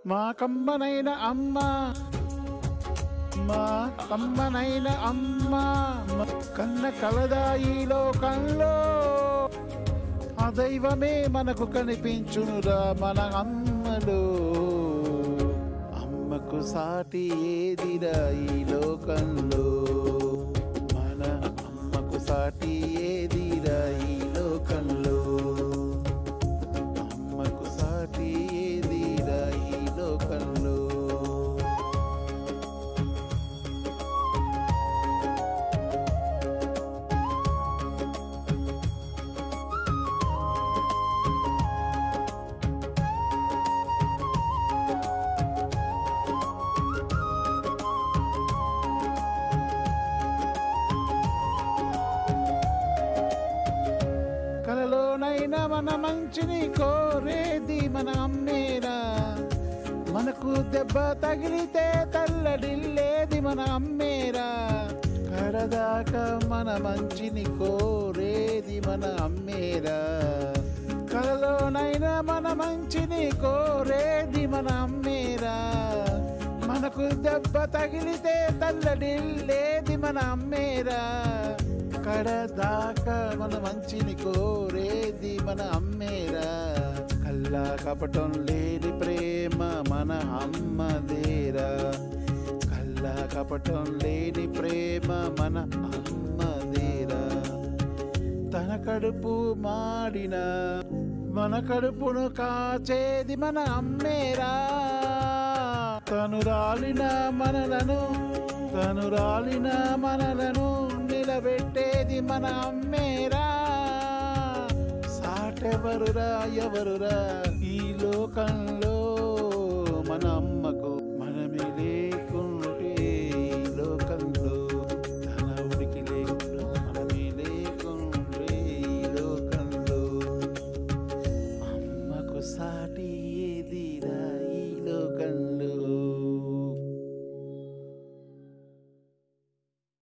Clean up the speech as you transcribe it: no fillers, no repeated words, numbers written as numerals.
మా కమ్మనైన అమ్మ, మా కమ్మనైన అమ్మ కన్న కలదా ఈ లోకంలో. ఆ దైవమే మనకు కనిపించునురా మన అమ్మలో. అమ్మకు సాటి ఏదిరా ఈ లోకంలో, మన అమ్మకు సాటి ఏదిరా ఈ లోకంలో. అమ్మకు సాటి ఏదిరా ఈ లోకంలో. కలలోనైనా మన మంచిని కోరేది మన అమ్మేరా. మనకు దెబ్బ తగిలితే తల్లడిల్లేది మన అమ్మేరా. కడదాకా మన మంచిని కోరేది మన అమ్మేరా. కలలోనైనా మన మంచిని కోరేది మన అమ్మేరా. మనకు దెబ్బ తగిలితే తల్లడిల్లేది మన అమ్మేరా. కడదాకా మన మంచిని కోరేది మన అమ్మేరా. కల్లా కపటం లేని ప్రేమ మన అమ్మదేరా. కల్లా కపటం లేని ప్రేమ మన అమ్మదేరా. తన కడుపు మాడిన మన కడుపును కాచేది మన అమ్మేరా. తను రాలిన మనలను నిలబెట్టేది మన అమ్మేరా. సాటెవరురా ఎవరురా ఈ లోకంలో.